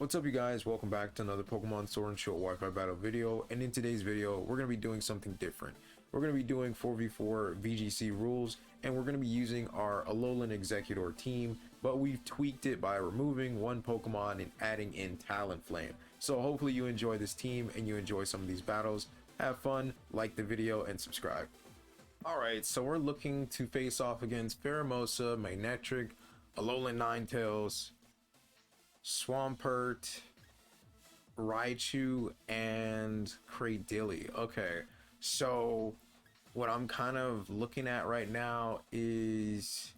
What's up, you guys? Welcome back to another Pokemon Sword and Shield Wi-Fi battle video. And in today's video, we're going to be doing something different. We're going to be doing 4v4 VGC rules, and we're going to be using our Alolan Exeggutor team, but we've tweaked it by removing one Pokemon and adding in Talonflame. So hopefully you enjoy this team and you enjoy some of these battles. Have fun, like the video, and subscribe. Alright, so we're looking to face off against Pheromosa, Manectric, Alolan Ninetales, Swampert, Raichu, and Cradily. Okay, so what I'm kind of looking at right now is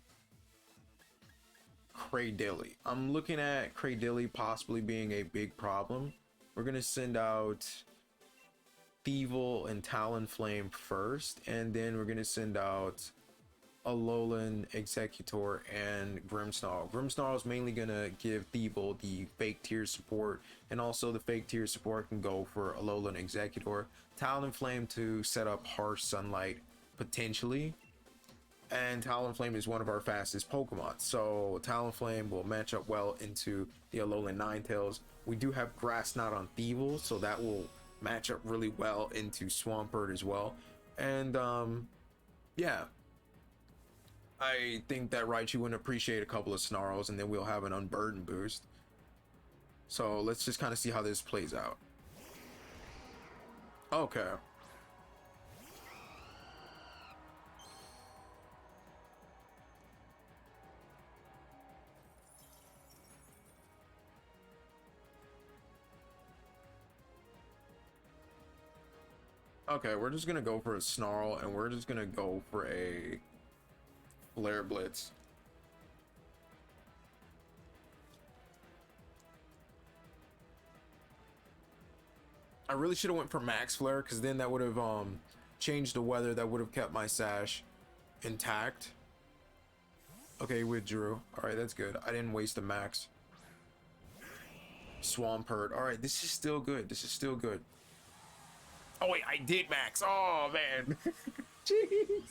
Cradily. I'm looking at Cradily possibly being a big problem. We're gonna send out Thievul and Talonflame first, and then we're gonna send out Alolan Exeggutor and Grimmsnarl. Grimmsnarl is mainly gonna give Thievul the fake tier support, and also the fake tier support can go for Alolan Exeggutor. Talonflame to set up Harsh Sunlight potentially, and Talonflame is one of our fastest Pokemon, so Talonflame will match up well into the Alolan Ninetales. We do have Grass Knot on Thievul, so that will match up really well into Swampert as well. And yeah, I think that Raichu would appreciate a couple of Snarls, and then we'll have an Unburden boost. So let's just kind of see how this plays out. Okay. Okay, we're just gonna go for a Snarl, and we're just gonna go for a Flare Blitz. I really should have went for Max Flare, because then that would have changed the weather. That would have kept my sash intact. Okay, withdrew. Alright, that's good. I didn't waste the max. Swampert. Alright, this is still good. This is still good. Oh wait, I did max. Oh man. Jeez.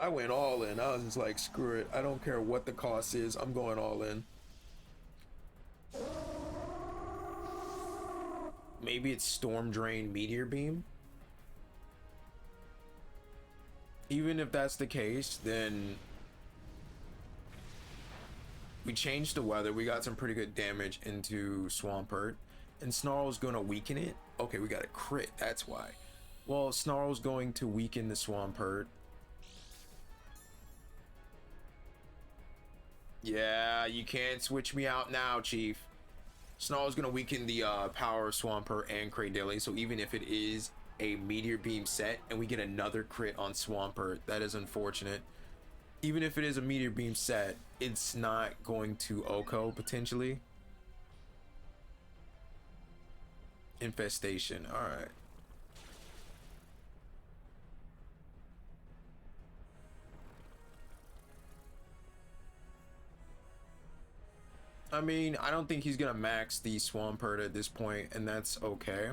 I went all in. I was just like, screw it. I don't care what the cost is. I'm going all in. Maybe it's Storm Drain, Meteor Beam. Even if that's the case, then we changed the weather. We got some pretty good damage into Swampert, and Snarl's going to weaken it. Okay, we got a crit. That's why. Well, Snarl's going to weaken the Swampert. Yeah, you can't switch me out now, Chief. Snarl's gonna weaken the power of Swampert and Cradily, so even if it is a Meteor Beam set and we get another crit on Swampert, that is unfortunate. Even if it is a Meteor Beam set, it's not going to OHKO potentially. Infestation, alright. I mean, I don't think he's gonna max the Swampert at this point, and that's okay.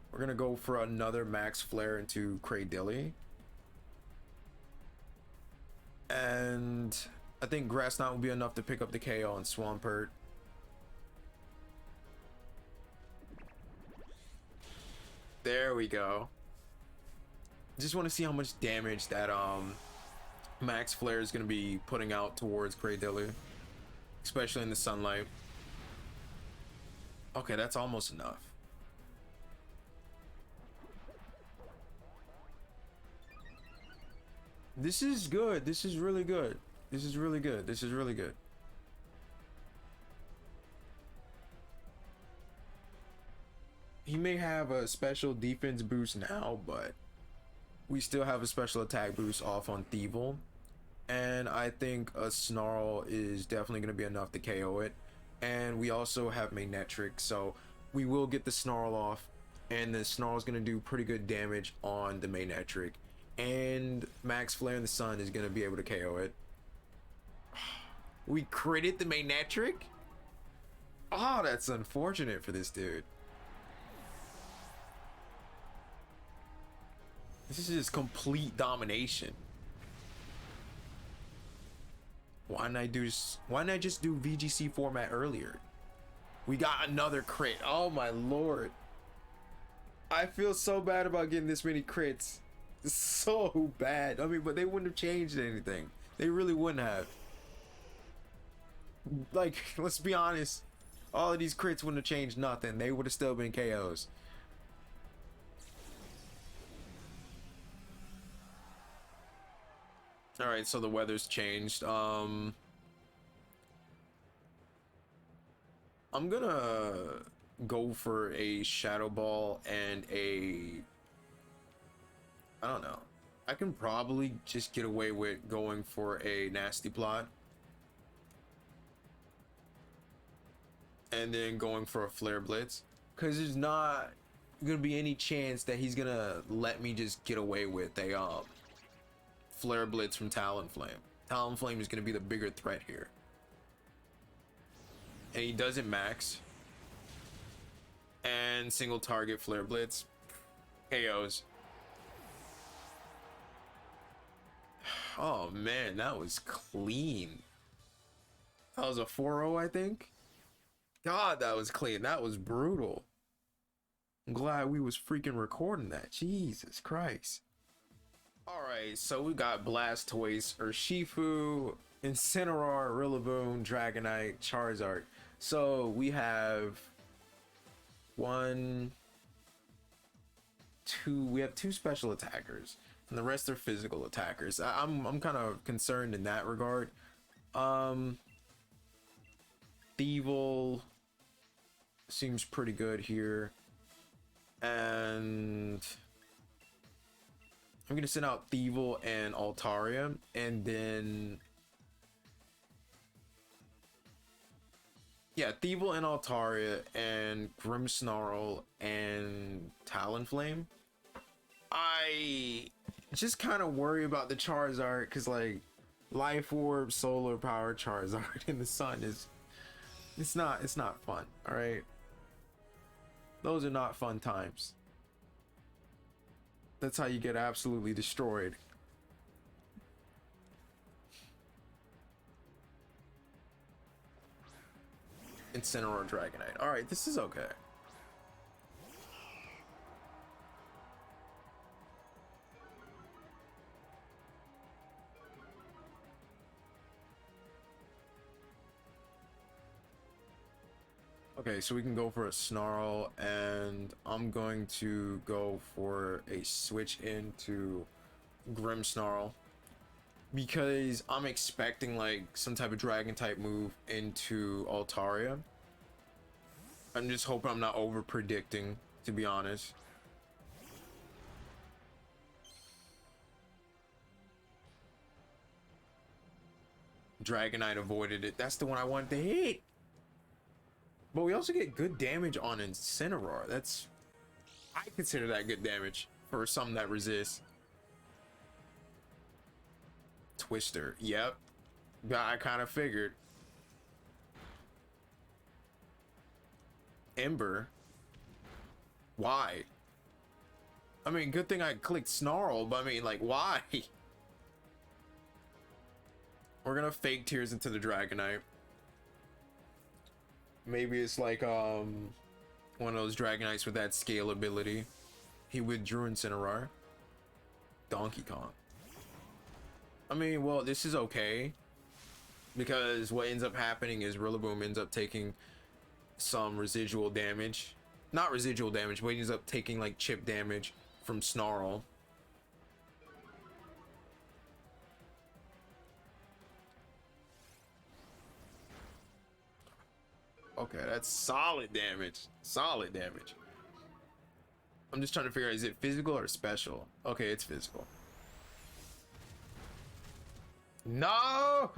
We're gonna go for another max flare into Cradily, and I think Grass Knot will be enough to pick up the KO on Swampert. There we go. Just want to see how much damage that max flare is gonna be putting out towards Cradily, especially in the sunlight. Okay, that's almost enough. This is good. This is really good. This is really good. This is really good. He may have a special defense boost now, but we still have a special attack boost off on Thievul. And I think a Snarl is definitely going to be enough to KO it. And we also have Manectric, so we will get the Snarl off, and the Snarl is going to do pretty good damage on the Manectric, and Max Flare in the Sun is going to be able to KO it. We critted the Manectric? Oh, that's unfortunate for this dude. This is just complete domination. Why didn't I just do VGC format earlier? We got another crit. Oh my lord. I feel so bad about getting this many crits. So bad. I mean, but they wouldn't have changed anything. They really wouldn't have. Like, let's be honest. All of these crits wouldn't have changed nothing. They would have still been KOs. All right, so the weather's changed. I'm gonna go for a Shadow Ball and a, I don't know. I can probably just get away with going for a Nasty Plot. And then going for a Flare Blitz. Because there's not gonna be any chance that he's gonna let me just get away with a Flare Blitz from Talonflame. Talonflame is gonna be the bigger threat here. And he doesn't max. And single target Flare Blitz. KOs. Oh man, that was clean. That was a 4-0, I think. God, that was clean. That was brutal. I'm glad we was freaking recording that. Jesus Christ. Alright, so we got Blastoise, Urshifu, Incineroar, Rillaboom, Dragonite, Charizard. So we have we have two special attackers, and the rest are physical attackers. I'm kind of concerned in that regard. Thievul seems pretty good here, and I'm gonna send out Thievul and Altaria, and then yeah, Thievul and Altaria and Grimmsnarl and Talonflame. I just kind of worry about the Charizard because like Life Orb, Solar Power Charizard in the sun is it's not fun. All right, those are not fun times. That's how you get absolutely destroyed. Incineroar, Dragonite. All right, this is okay. Okay, so we can go for a Snarl, and I'm going to go for a switch into Grimmsnarl because I'm expecting like some type of dragon type move into Altaria. I'm just hoping I'm not over predicting, to be honest. Dragonite avoided it. That's the one I wanted to hit. But we also get good damage on Incineroar. I consider that good damage for something that resists. Twister, yep. I kind of figured. Ember. Why? I mean, good thing I clicked Snarl, but I mean, like, why? We're gonna fake Tears into the Dragonite. Maybe it's like one of those Dragonites with that scale ability. He withdrew Incineroar. Donkey Kong. I mean, well, this is okay because what ends up happening is Rillaboom ends up taking some residual damage. Not residual damage, but he ends up taking like chip damage from Snarl. Okay, that's solid damage. Solid damage. I'm just trying to figure out, is it physical or special? Okay, it's physical. No!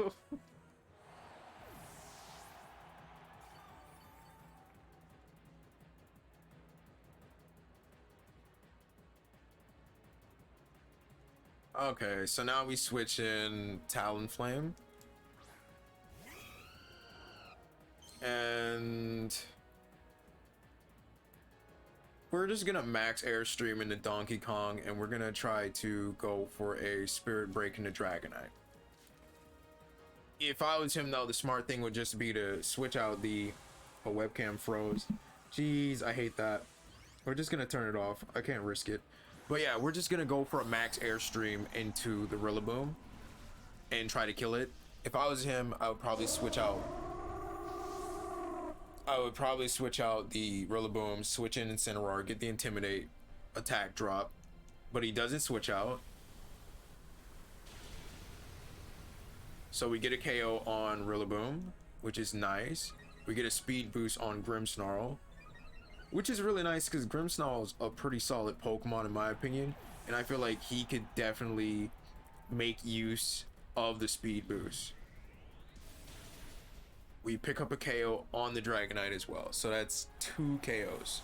Okay, so now we switch in Talonflame. And we're just gonna max Airstream into Donkey Kong, and we're gonna try to go for a Spirit Break into Dragonite. If I was him though, the smart thing would just be to switch out the webcam froze. Jeez, I hate that. We're just gonna turn it off. I can't risk it. But yeah, we're just gonna go for a max airstream into the Rillaboom and try to kill it. If I was him, I would probably switch out. I would probably switch out the Rillaboom, switch in Incineroar, get the Intimidate attack drop. But he doesn't switch out. So we get a KO on Rillaboom, which is nice. We get a speed boost on Grimmsnarl, which is really nice because Grimmsnarl is a pretty solid Pokemon in my opinion. And I feel like he could definitely make use of the speed boost. We pick up a KO on the Dragonite as well. So that's 2 KOs.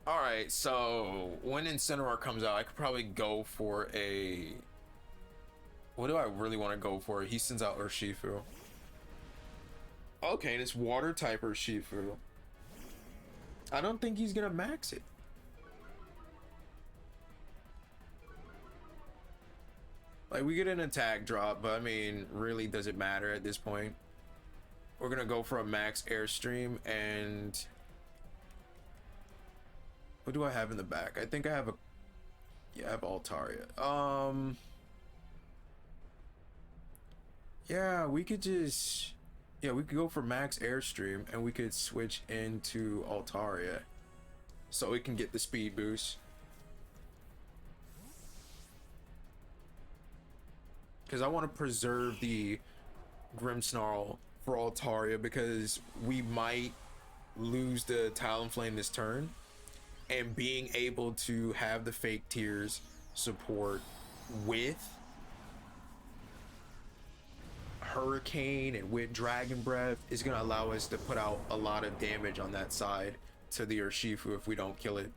Alright, so when Incineroar comes out, I could probably go for a... What do I really want to go for? He sends out Urshifu. Okay, this water type Urshifu. I don't think he's gonna max it. Like, we get an attack drop, but I mean, really does it matter at this point? We're gonna go for a max airstream, and what do I have in the back? I think I have a, yeah, I have Altaria. Yeah, we could just, yeah, we could go for max airstream and we could switch into Altaria so we can get the speed boost. Because I want to preserve the Grimmsnarl for Altaria because we might lose the Talonflame this turn, and being able to have the fake tears support with Hurricane and with Dragon Breath is going to allow us to put out a lot of damage on that side to the Urshifu if we don't kill it.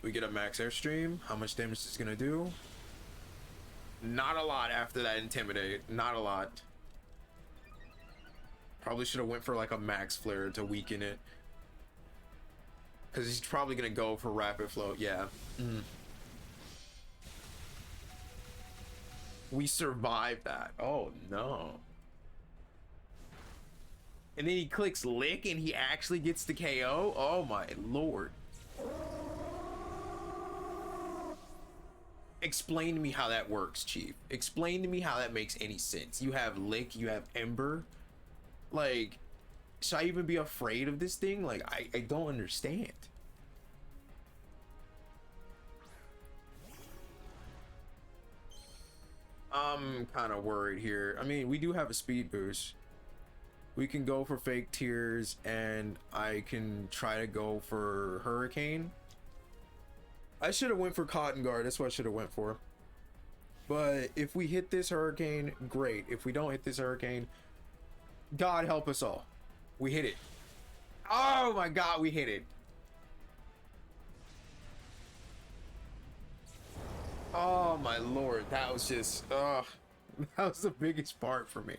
We get a max airstream. How much damage is going to do? Not a lot after that Intimidate. Not a lot. Probably should have went for like a max flare to weaken it. Because he's probably going to go for rapid flow. Yeah. We survived that. Oh no. And then he clicks lick and he actually gets the KO. Oh my lord. Explain to me how that works, Chief. Explain to me how that makes any sense. You have lick, you have ember. Like, should I even be afraid of this thing? Like, I don't understand. I'm kind of worried here. I mean, we do have a speed boost. We can go for fake tears and I can try to go for Hurricane. I should have went for Cotton Guard. That's what I should have went for. But if we hit this Hurricane, great. If we don't hit this Hurricane, God help us all. We hit it. Oh my God, we hit it. Oh my lord, that was just, that was the biggest part for me.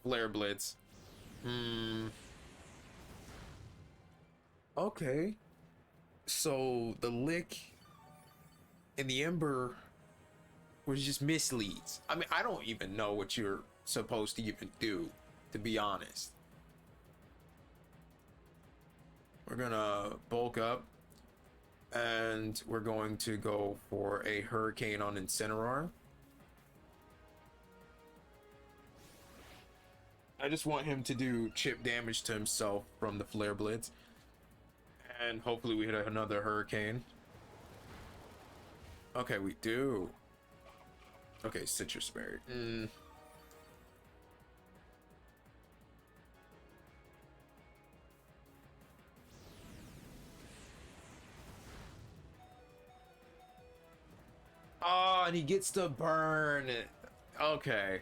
Flare Blitz. Okay. So the lick and the ember was just misleads. I mean, I don't even know what you're supposed to even do, to be honest. We're gonna bulk up and we're going to go for a Hurricane on Incineroar. I just want him to do chip damage to himself from the Flare Blitz. And hopefully we hit another Hurricane. Okay, we do. Okay, Citrus Berry. Oh, and he gets to burn. Okay.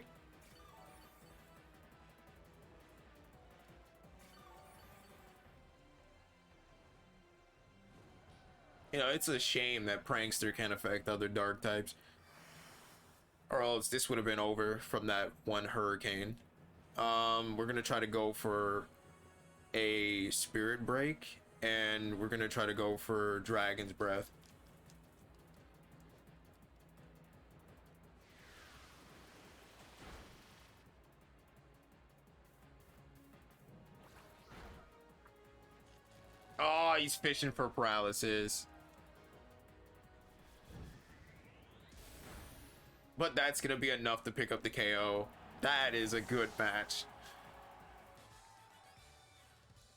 You know, it's a shame that Prankster can affect other dark types. Or else this would have been over from that one Hurricane. We're gonna try to go for a Spirit Break, and we're gonna try to go for Dragon's Breath. he's fishing for paralysis. But that's gonna be enough to pick up the KO. That is a good match.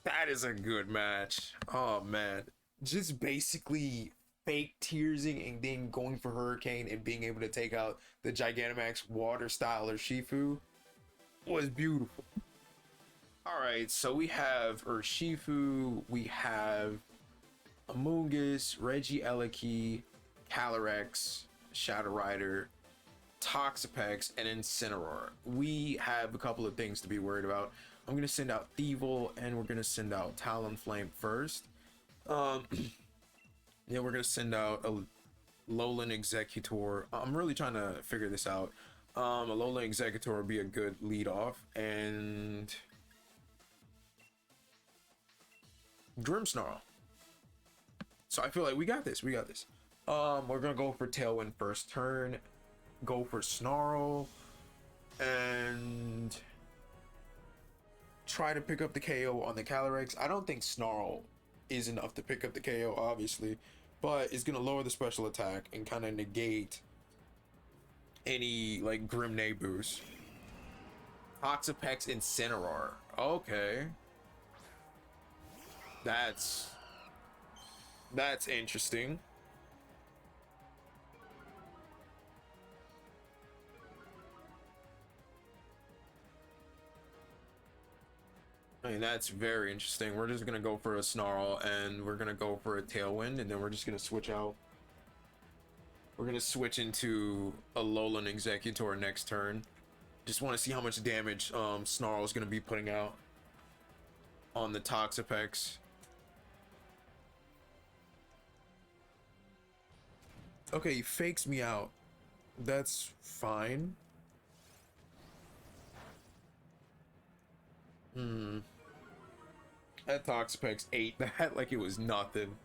That is a good match. Oh man. Just basically fake tearsing and then going for Hurricane and being able to take out the Gigantamax Water Styler Shifu was beautiful. Alright, so we have Urshifu, we have Amoonguss, Regieleki, Calyrex, Shadow Rider, Toxapex, and Incineroar. We have a couple of things to be worried about. I'm going to send out Thievul, and we're going to send out Talonflame first. Then we're going to send out a Alolan Exeggutor. I'm really trying to figure this out. Alolan Exeggutor would be a good lead off, and Grimmsnarl. So I feel like we got this. We got this. We're gonna go for Tailwind first turn. Go for Snarl, and try to pick up the KO on the Calyrex. I don't think Snarl is enough to pick up the KO, obviously, but it's gonna lower the special attack and kind of negate any like Grimnay boost. Toxapex, Incineroar. Okay. That's interesting. I mean, that's very interesting. We're just gonna go for a Snarl, and we're gonna go for a Tailwind, and then we're just gonna switch out. We're gonna switch into a Alolan Exeggutor next turn. Just want to see how much damage Snarl is gonna be putting out on the Toxapex. Okay, he fakes me out. That's fine. That Toxapex ate that like it was nothing.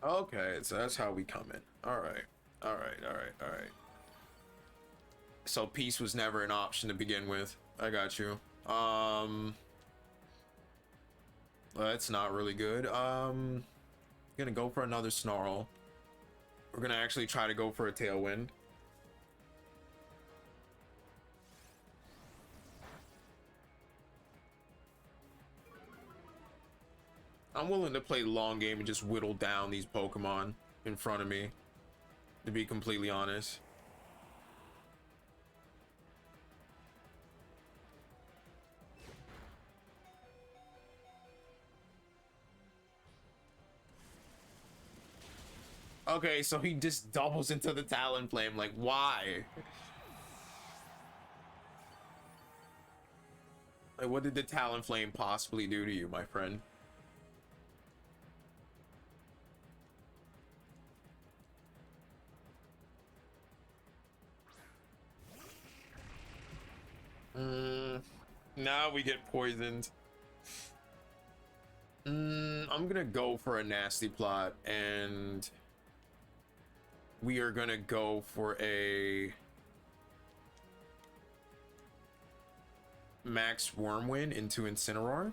Okay, so that's how we come in. Alright. Alright. So peace was never an option to begin with. I got you. That's not really good. Gonna go for another Snarl. We're gonna actually try to go for a Tailwind. I'm willing to play long game and just whittle down these Pokemon in front of me, to be completely honest. Okay, so he just doubles into the Talonflame. Like, why? Like, what did the Talonflame possibly do to you, my friend? Now we get poisoned. I'm gonna go for a Nasty Plot, and we are gonna go for a Max Wormwind into Incineroar.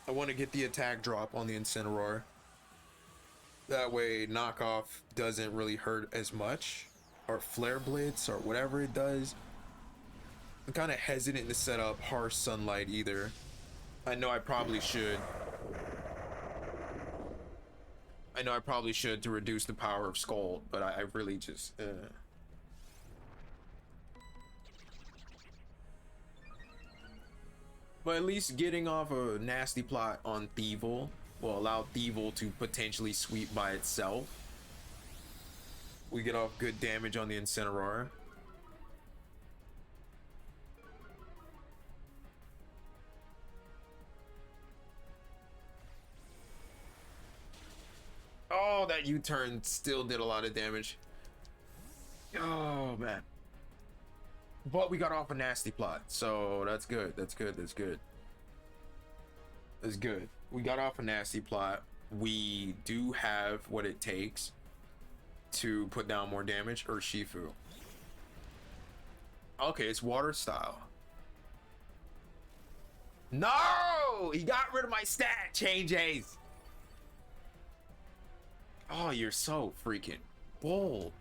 I want to get the attack drop on the Incineroar. That way knockoff doesn't really hurt as much, or Flare Blitz or whatever it does. I'm kind of hesitant to set up Harsh Sunlight either. I know I probably should. To reduce the power of Scald, but I really just But at least getting off a Nasty Plot on Thievul will allow Thievul to potentially sweep by itself. We get off good damage on the Incineroar. Oh, that U-turn still did a lot of damage. Oh, man. But we got off a Nasty Plot, so that's good. That's good. We got off a Nasty Plot. we do have what it takes to put down more damage. Or Shifu. Okay, it's water style. No! He got rid of my stat changes. Oh, you're so freaking bold.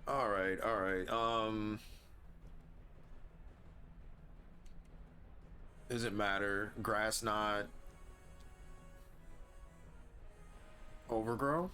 All right, all right. Doesn't matter. Grass knot. Overgrow.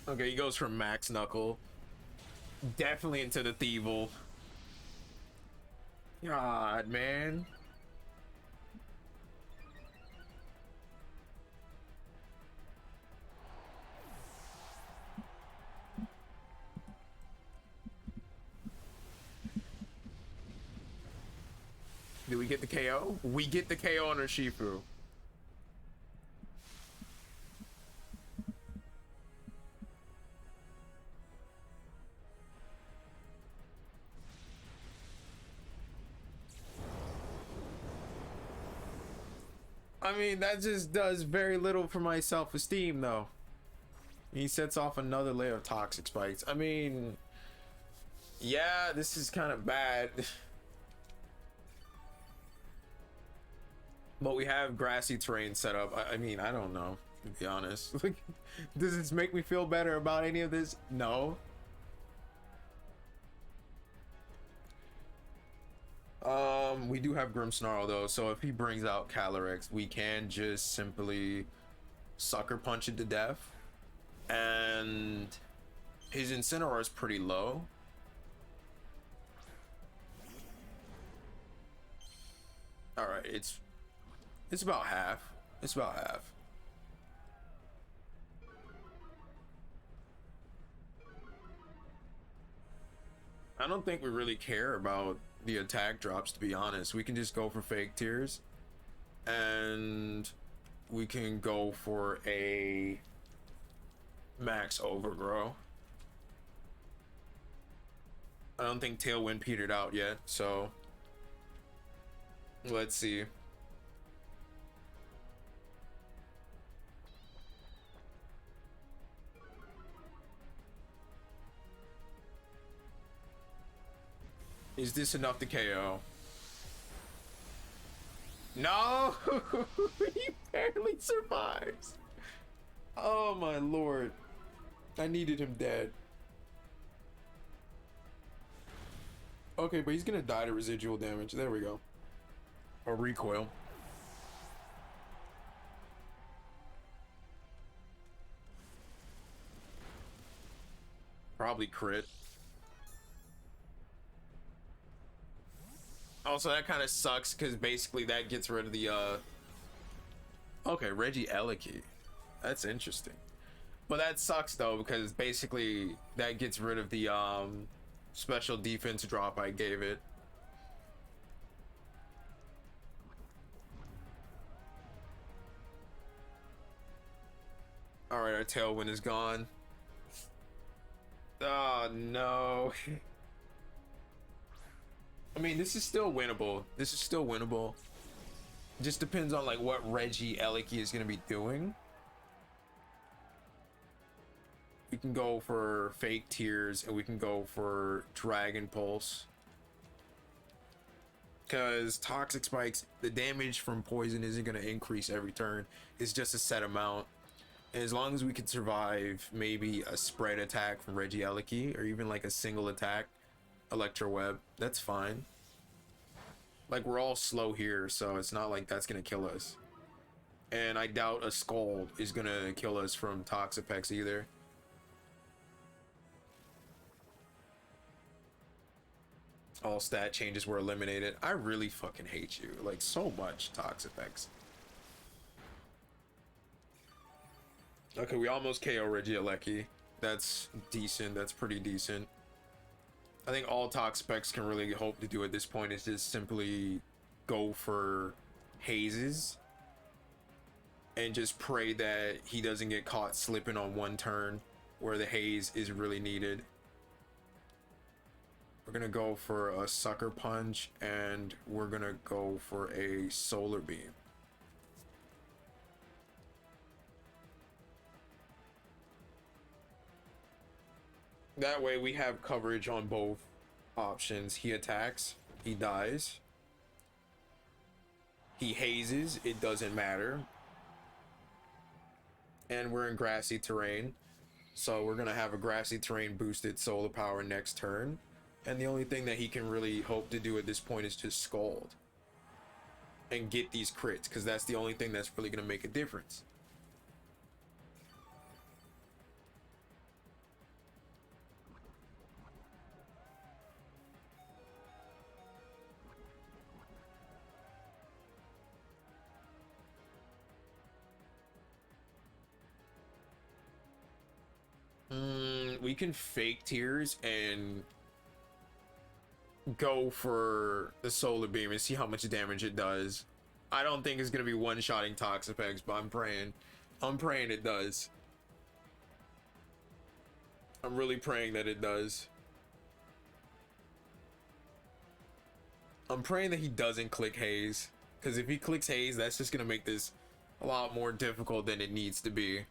Okay, he goes from Max Knuckle definitely into the Thievel. God, man. Did we get the KO? We get the KO on Urshifu. I mean, that just does very little for my self-esteem, though. He sets off another layer of toxic spikes. I mean, yeah, this is kind of bad. But we have grassy terrain set up. I mean, I don't know, to be honest. Like, does this make me feel better about any of this? No. We do have Grimmsnarl though, so if he brings out Calyrex, we can just simply sucker punch it to death. And his Incineroar is pretty low. All right, it's about half. It's about half. I don't think we really care about the attack drops, to be honest. We can just go for fake tears, and we can go for a max overgrow. I don't think Tailwind petered out yet, so let's see. Is this enough to KO? No! He barely survives. Oh my lord. I needed him dead. Okay, but he's gonna die to residual damage. There we go. Or recoil. Probably crit. Also, that kind of sucks because basically that gets rid of the okay, Regieleki. That's interesting. But that sucks though, because basically that gets rid of the special defense drop I gave it. Alright, our Tailwind is gone. Oh no. I mean, this is still winnable. This is still winnable. Just depends on like what Regieleki is going to be doing. We can go for fake tears and we can go for Dragon Pulse. Because Toxic Spikes, the damage from poison isn't going to increase every turn. It's just a set amount. And as long as we can survive maybe a spread attack from Regieleki or even like a single attack Electro Web, that's fine. Like, we're all slow here, so it's not like that's gonna kill us. And I doubt a Scald is gonna kill us from Toxapex either. All stat changes were eliminated. I really fucking hate you, like, so much, Toxapex. Okay, we almost KO Regieleki. That's decent. That's pretty decent. I think all Toxapex can really hope to do at this point is just simply go for hazes and just pray that he doesn't get caught slipping on one turn where the haze is really needed. We're gonna go for a Sucker Punch, and we're gonna go for a Solar Beam. That way we have coverage on both options. He attacks, he dies. He hazes, it doesn't matter. And we're in grassy terrain. So we're gonna have a grassy terrain boosted solar power next turn. And the only thing that he can really hope to do at this point is just Scald and get these crits, because that's the only thing that's really gonna make a difference. We can fake tears and go for the Solar Beam and see how much damage it does. I don't think it's gonna be one-shotting Toxapex, but I'm praying it does. I'm really praying that it does. I'm praying that he doesn't click haze, because if he clicks haze, that's just gonna make this a lot more difficult than it needs to be.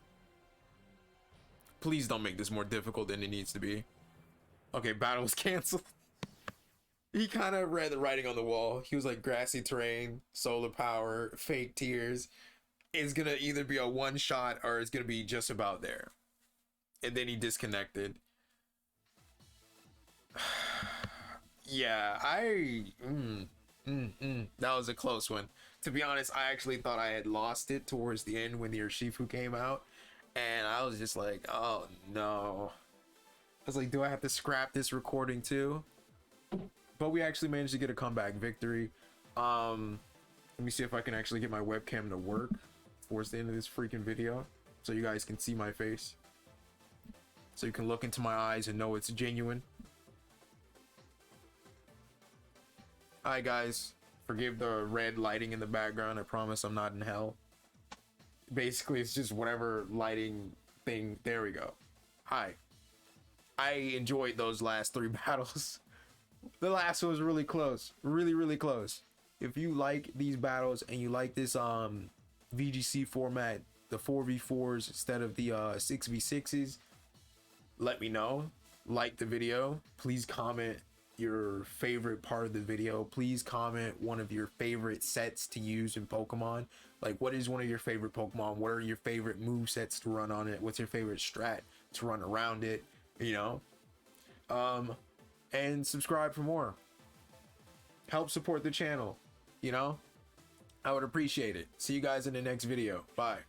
Please don't make this more difficult than it needs to be. Okay, battle was canceled. He kind of read the writing on the wall. He was like, grassy terrain, solar power, fake tears. It's gonna either be a one shot or it's gonna be just about there. And then he disconnected. Yeah, that was a close one. To be honest, I actually thought I had lost it towards the end when the Urshifu came out. And I was just like, oh no. I was like, do I have to scrap this recording too? But we actually managed to get a comeback victory. Let me see if I can actually get my webcam to work towards the end of this freaking video, so you guys can see my face, so you can look into my eyes and know it's genuine. Alright guys, forgive the red lighting in the background. I promise I'm not in hell. Basically, it's just whatever lighting thing. There we go. Hi. I enjoyed those last 3 battles. The last one was really close. Really close. If you like these battles and you like this VGC format, the 4v4s instead of the 6v6s, let me know. Like the video. Please comment your favorite part of the video. Please comment one of your favorite sets to use in Pokemon. Like, what is one of your favorite Pokemon? What are your favorite move sets to run on it? What's your favorite strat to run around it? You know, and subscribe for more. Help support the channel. You know, I would appreciate it. See you guys in the next video. Bye.